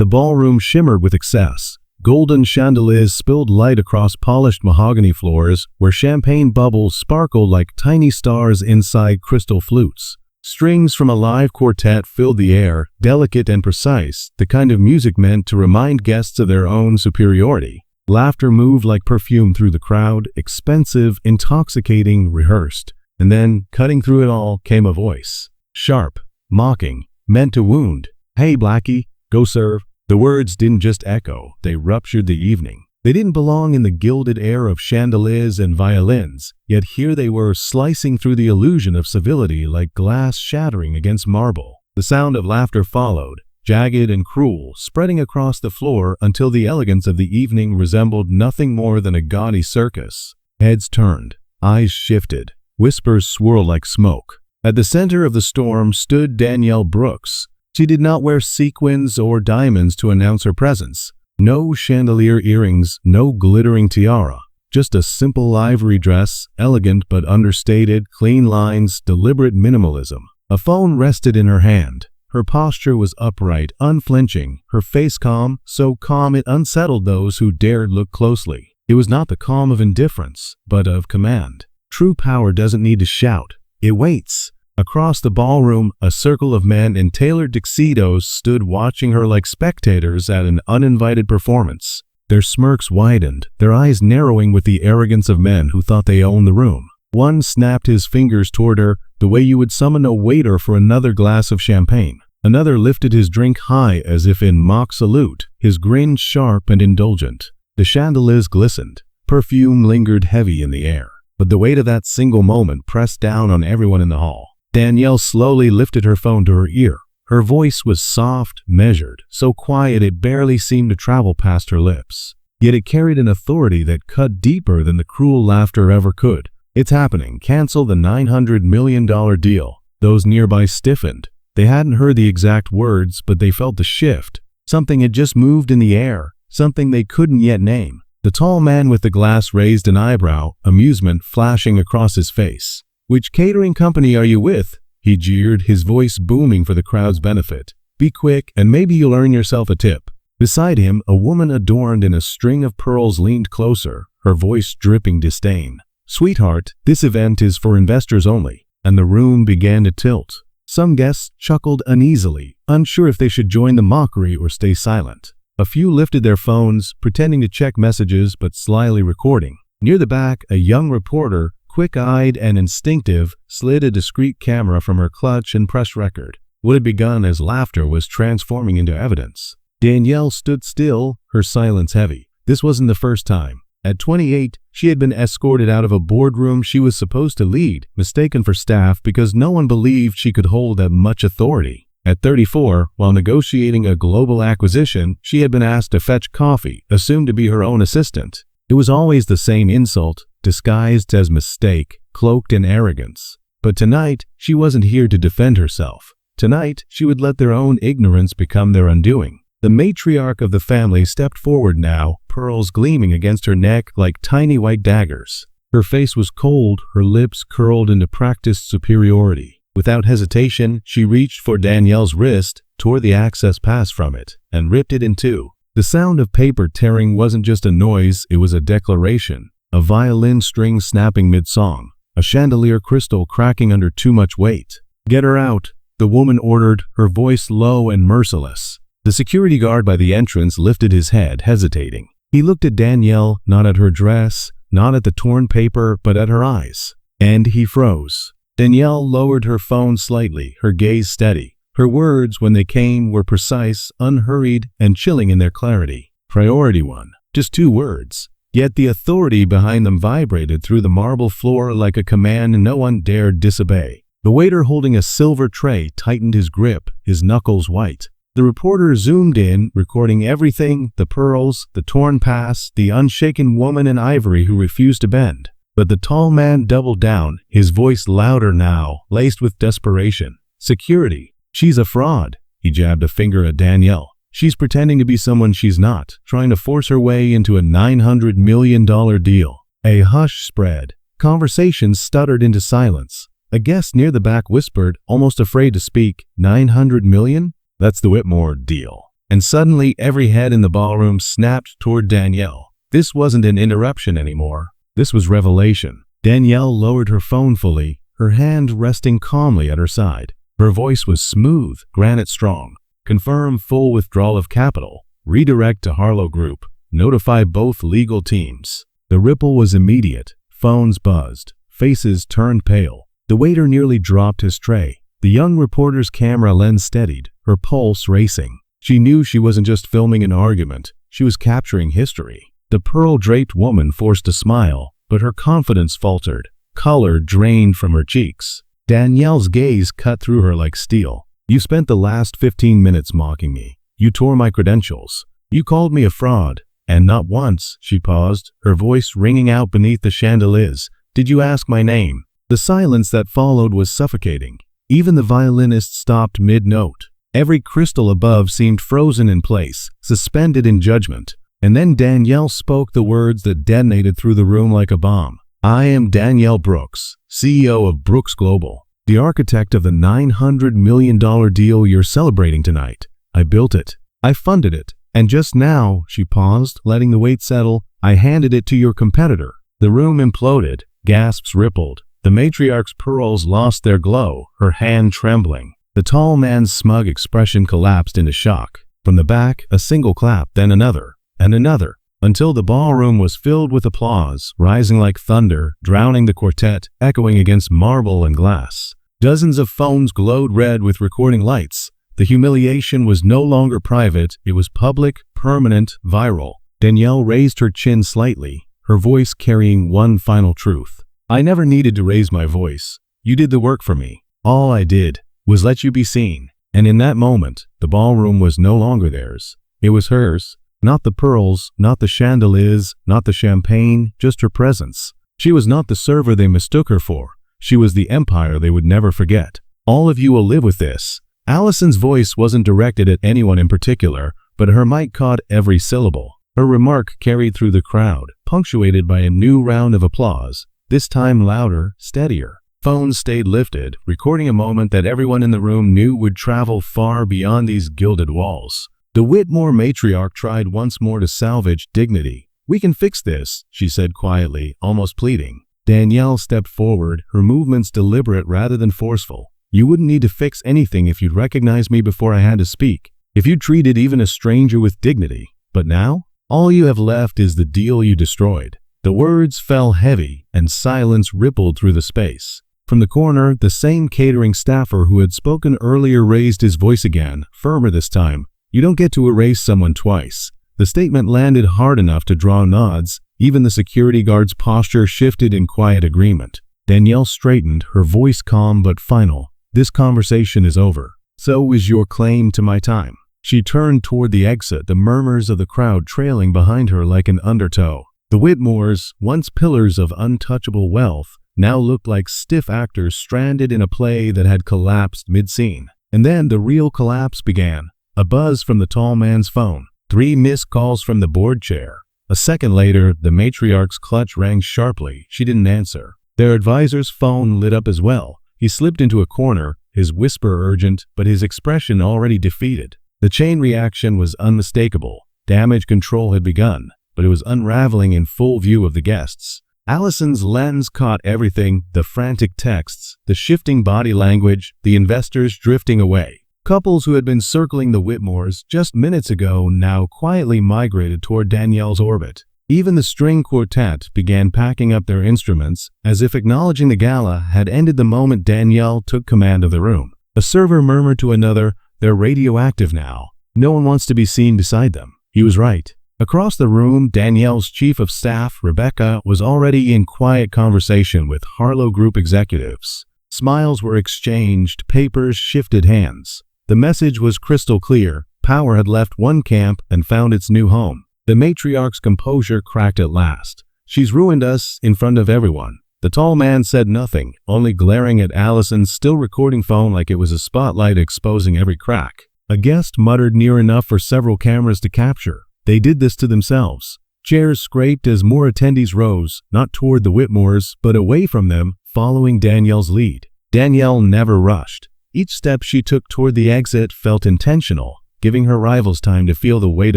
The ballroom shimmered with excess. Golden chandeliers spilled light across polished mahogany floors where champagne bubbles sparkled like tiny stars inside crystal flutes. Strings from a live quartet filled the air, delicate and precise, the kind of music meant to remind guests of their own superiority. Laughter moved like perfume through the crowd, expensive, intoxicating, rehearsed. And then, cutting through it all, came a voice. Sharp, mocking, meant to wound. "Hey, Blackie, go serve." The words didn't just echo, they ruptured the evening. They didn't belong in the gilded air of chandeliers and violins, yet here they were slicing through the illusion of civility like glass shattering against marble. The sound of laughter followed, jagged and cruel, spreading across the floor until the elegance of the evening resembled nothing more than a gaudy circus. Heads turned, eyes shifted, whispers swirled like smoke. At the center of the storm stood Danielle Brooks. She did not wear sequins or diamonds to announce her presence. No chandelier earrings, no glittering tiara. Just a simple ivory dress, elegant but understated, clean lines, deliberate minimalism. A phone rested in her hand. Her posture was upright, unflinching, her face calm, so calm it unsettled those who dared look closely. It was not the calm of indifference, but of command. True power doesn't need to shout. It waits. Across the ballroom, a circle of men in tailored tuxedos stood watching her like spectators at an uninvited performance. Their smirks widened, their eyes narrowing with the arrogance of men who thought they owned the room. One snapped his fingers toward her, the way you would summon a waiter for another glass of champagne. Another lifted his drink high as if in mock salute, his grin sharp and indulgent. The chandeliers glistened. Perfume lingered heavy in the air. But the weight of that single moment pressed down on everyone in the hall. Danielle slowly lifted her phone to her ear. Her voice was soft, measured, so quiet it barely seemed to travel past her lips. Yet it carried an authority that cut deeper than the cruel laughter ever could. "It's happening. Cancel the $900 million deal." Those nearby stiffened. They hadn't heard the exact words, but they felt the shift. Something had just moved in the air, something they couldn't yet name. The tall man with the glass raised an eyebrow, amusement flashing across his face. "Which catering company are you with?" he jeered, his voice booming for the crowd's benefit. "Be quick, and maybe you'll earn yourself a tip." Beside him, a woman adorned in a string of pearls leaned closer, her voice dripping disdain. "Sweetheart, this event is for investors only." And the room began to tilt. Some guests chuckled uneasily, unsure if they should join the mockery or stay silent. A few lifted their phones, pretending to check messages but slyly recording. Near the back, a young reporter, quick-eyed and instinctive, slid a discreet camera from her clutch and pressed record. What had begun as laughter was transforming into evidence. Danielle stood still, her silence heavy. This wasn't the first time. At 28, she had been escorted out of a boardroom she was supposed to lead, mistaken for staff because no one believed she could hold that much authority. At 34, while negotiating a global acquisition, she had been asked to fetch coffee, assumed to be her own assistant. It was always the same insult, disguised as mistake, cloaked in arrogance. But tonight, she wasn't here to defend herself. Tonight, she would let their own ignorance become their undoing. The matriarch of the family stepped forward now, pearls gleaming against her neck like tiny white daggers. Her face was cold, her lips curled into practiced superiority. Without hesitation, she reached for Danielle's wrist, tore the access pass from it, and ripped it in two. The sound of paper tearing wasn't just a noise, it was a declaration. A violin string snapping mid-song, a chandelier crystal cracking under too much weight. "Get her out," the woman ordered, her voice low and merciless. The security guard by the entrance lifted his head, hesitating. He looked at Danielle, not at her dress, not at the torn paper, but at her eyes. And he froze. Danielle lowered her phone slightly, her gaze steady. Her words, when they came, were precise, unhurried, and chilling in their clarity. Priority one. Just 2 words. Yet the authority behind them vibrated through the marble floor like a command no one dared disobey. The waiter holding a silver tray tightened his grip, his knuckles white. The reporter zoomed in, recording everything, the pearls, the torn pass, the unshaken woman in ivory who refused to bend. But the tall man doubled down, his voice louder now, laced with desperation. "Security. She's a fraud." He jabbed a finger at Danielle. "She's pretending to be someone she's not, trying to force her way into a $900 million deal." A hush spread. Conversations stuttered into silence. A guest near the back whispered, almost afraid to speak, "$900 million? That's the Whitmore deal." and suddenly every head in the ballroom snapped toward Danielle. This wasn't an interruption anymore. This was revelation. Danielle lowered her phone fully, her hand resting calmly at her side. Her voice was smooth, granite strong. Confirm full withdrawal of capital. Redirect to Harlow Group. Notify both legal teams. The ripple was immediate. Phones buzzed. Faces turned pale. The waiter nearly dropped his tray. The young reporter's camera lens steadied, her pulse racing. She knew she wasn't just filming an argument. She was capturing history. The pearl-draped woman forced a smile, but her confidence faltered. Color drained from her cheeks. Danielle's gaze cut through her like steel. You spent the last 15 minutes mocking me. You tore my credentials. You called me a fraud. And not once, she paused, her voice ringing out beneath the chandeliers, did you ask my name. The silence that followed was suffocating. Even the violinist stopped mid-note. Every crystal above seemed frozen in place, suspended in judgment. And then Danielle spoke the words that detonated through the room like a bomb. I am Danielle Brooks, CEO of Brooks Global, the architect of the $900 million deal you're celebrating tonight. I built it. I funded it. And just now, she paused, letting the weight settle, I handed it to your competitor. The room imploded. Gasps rippled. The matriarch's pearls lost their glow, her hand trembling. The tall man's smug expression collapsed into shock. From the back, a single clap, then another, and another, until the ballroom was filled with applause, rising like thunder, drowning the quartet, echoing against marble and glass. Dozens of phones glowed red with recording lights. The humiliation was no longer private, it was public, permanent, viral. Danielle raised her chin slightly, her voice carrying one final truth. I never needed to raise my voice. You did the work for me. All I did was let you be seen. And in that moment, the ballroom was no longer theirs. It was hers. Not the pearls, not the chandeliers, not the champagne, just her presence. She was not the server they mistook her for. She was the empire they would never forget. All of you will live with this. Allison's voice wasn't directed at anyone in particular, but her mic caught every syllable. Her remark carried through the crowd, punctuated by a new round of applause, this time louder, steadier. Phones stayed lifted, recording a moment that everyone in the room knew would travel far beyond these gilded walls. The Whitmore matriarch tried once more to salvage dignity. We can fix this, she said quietly, almost pleading. Danielle stepped forward, her movements deliberate rather than forceful. You wouldn't need to fix anything if you'd recognized me before I had to speak, if you treated even a stranger with dignity. But now, all you have left is the deal you destroyed. The words fell heavy, and silence rippled through the space. From the corner, the same catering staffer who had spoken earlier raised his voice again, firmer this time. You don't get to erase someone twice. The statement landed hard enough to draw nods. Even the security guard's posture shifted in quiet agreement. Danielle straightened, her voice calm but final. This conversation is over. So is your claim to my time. She turned toward the exit, the murmurs of the crowd trailing behind her like an undertow. The Whitmores, once pillars of untouchable wealth, now looked like stiff actors stranded in a play that had collapsed mid-scene. And then the real collapse began. A buzz from the tall man's phone. 3 missed calls from the board chair. A second later, the matriarch's clutch rang sharply. She didn't answer. Their advisor's phone lit up as well. He slipped into a corner, his whisper urgent, but his expression already defeated. The chain reaction was unmistakable. Damage control had begun, but it was unraveling in full view of the guests. Allison's lens caught everything, the frantic texts, the shifting body language, the investors drifting away. Couples who had been circling the Whitmores just minutes ago now quietly migrated toward Danielle's orbit. Even the string quartet began packing up their instruments, as if acknowledging the gala had ended the moment Danielle took command of the room. A server murmured to another, they're radioactive now. No one wants to be seen beside them. He was right. Across the room, Danielle's chief of staff, Rebecca, was already in quiet conversation with Harlow Group executives. Smiles were exchanged, papers shifted hands. The message was crystal clear. Power had left one camp and found its new home. The matriarch's composure cracked at last. She's ruined us in front of everyone. The tall man said nothing, only glaring at Allison's still recording phone like it was a spotlight exposing every crack. A guest muttered near enough for several cameras to capture. They did this to themselves. Chairs scraped as more attendees rose, not toward the Whitmores, but away from them, following Danielle's lead. Danielle never rushed. Each step she took toward the exit felt intentional. giving her rivals time to feel the weight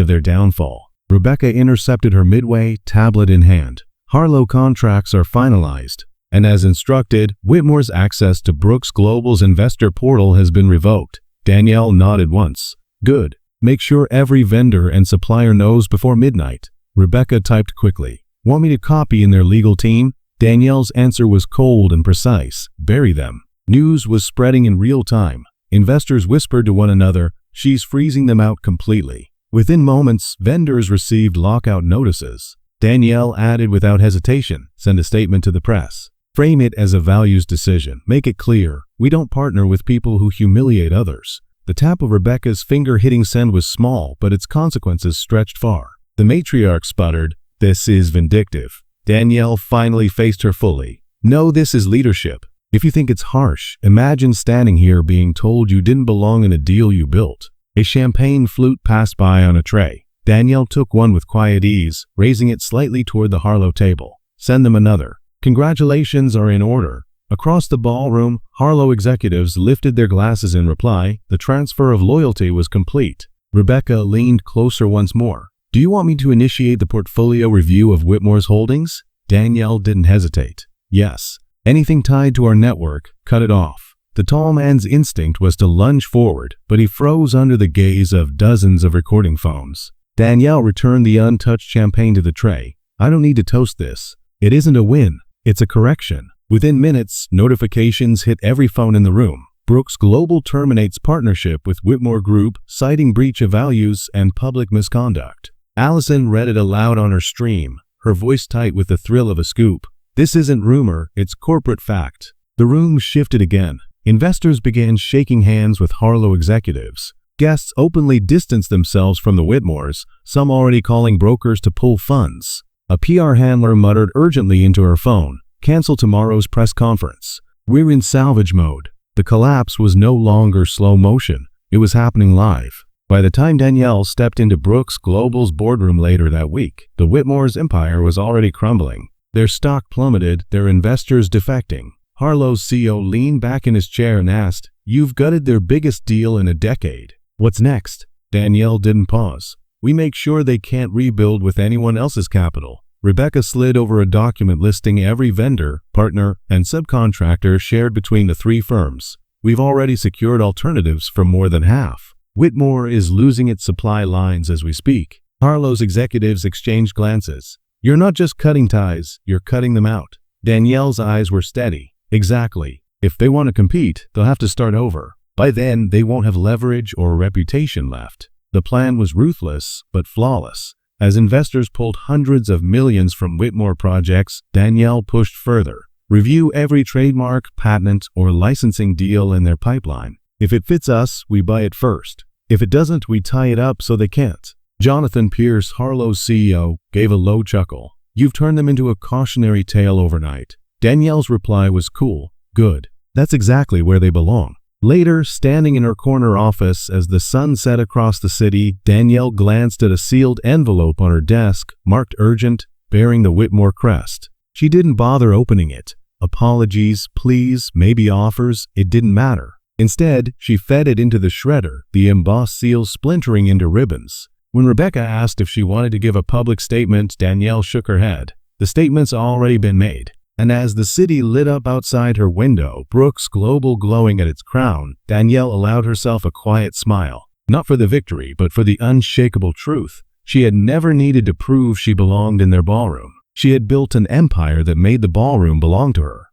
of their downfall. Rebecca intercepted her midway, tablet in hand. Harlow contracts are finalized, and as instructed, Whitmore's access to Brooks Global's investor portal has been revoked. Danielle nodded once. Good. Make sure every vendor and supplier knows before midnight. Rebecca typed quickly. Want me to copy in their legal team? Danielle's answer was cold and precise. Bury them. News was spreading in real time. Investors whispered to one another, she's freezing them out completely. Within moments, vendors received lockout notices. Danielle added without hesitation, send a statement to the press. Frame it as a values decision. Make it clear, we don't partner with people who humiliate others. The tap of Rebecca's finger hitting send was small, but its consequences stretched far. The matriarch sputtered, this is vindictive. Danielle finally faced her fully. No, this is leadership. If you think it's harsh, imagine standing here being told you didn't belong in a deal you built. A champagne flute passed by on a tray. Danielle took one with quiet ease, raising it slightly toward the Harlow table. Send them another. Congratulations are in order. Across the ballroom, Harlow executives lifted their glasses in reply. The transfer of loyalty was complete. Rebecca leaned closer once more. Do you want me to initiate the portfolio review of Whitmore's holdings? Danielle didn't hesitate. Yes. Anything tied to our network, cut it off. The tall man's instinct was to lunge forward, but he froze under the gaze of dozens of recording phones. Danielle returned the untouched champagne to the tray. I don't need to toast this. It isn't a win. It's a correction. Within minutes, notifications hit every phone in the room. Brooks Global terminates partnership with Whitmore Group, citing breach of values and public misconduct. Allison read it aloud on her stream, her voice tight with the thrill of a scoop. This isn't rumor, it's corporate fact. The room shifted again. Investors began shaking hands with Harlow executives. Guests openly distanced themselves from the Whitmores, some already calling brokers to pull funds. A PR handler muttered urgently into her phone, cancel tomorrow's press conference. We're in salvage mode. The collapse was no longer slow motion. It was happening live. By the time Danielle stepped into Brooks Global's boardroom later that week, the Whitmore's empire was already crumbling. Their stock plummeted, their investors defecting. Harlow's CEO leaned back in his chair and asked, you've gutted their biggest deal in a decade. What's next? Danielle didn't pause. We make sure they can't rebuild with anyone else's capital. Rebecca slid over a document listing every vendor, partner, and subcontractor shared between the three firms. We've already secured alternatives for more than half. Whitmore is losing its supply lines as we speak. Harlow's executives exchanged glances. You're not just cutting ties, you're cutting them out. Danielle's eyes were steady. Exactly. If they want to compete, they'll have to start over. By then, they won't have leverage or reputation left. The plan was ruthless, but flawless. As investors pulled hundreds of millions from Whitmore projects, Danielle pushed further. Review every trademark, patent, or licensing deal in their pipeline. If it fits us, we buy it first. If it doesn't, we tie it up so they can't. Jonathan Pierce, Harlow's CEO, gave a low chuckle. You've turned them into a cautionary tale overnight. Danielle's reply was cool. Good. That's exactly where they belong. Later, standing in her corner office as the sun set across the city, Danielle glanced at a sealed envelope on her desk, marked urgent, bearing the Whitmore crest. She didn't bother opening it. Apologies, please, maybe offers, it didn't matter. Instead, she fed it into the shredder, the embossed seal splintering into ribbons. When Rebecca asked if she wanted to give a public statement, Danielle shook her head. The statement's already been made. And as the city lit up outside her window, Brooks Global glowing at its crown, Danielle allowed herself a quiet smile. Not for the victory, but for the unshakable truth. She had never needed to prove she belonged in their ballroom. She had built an empire that made the ballroom belong to her.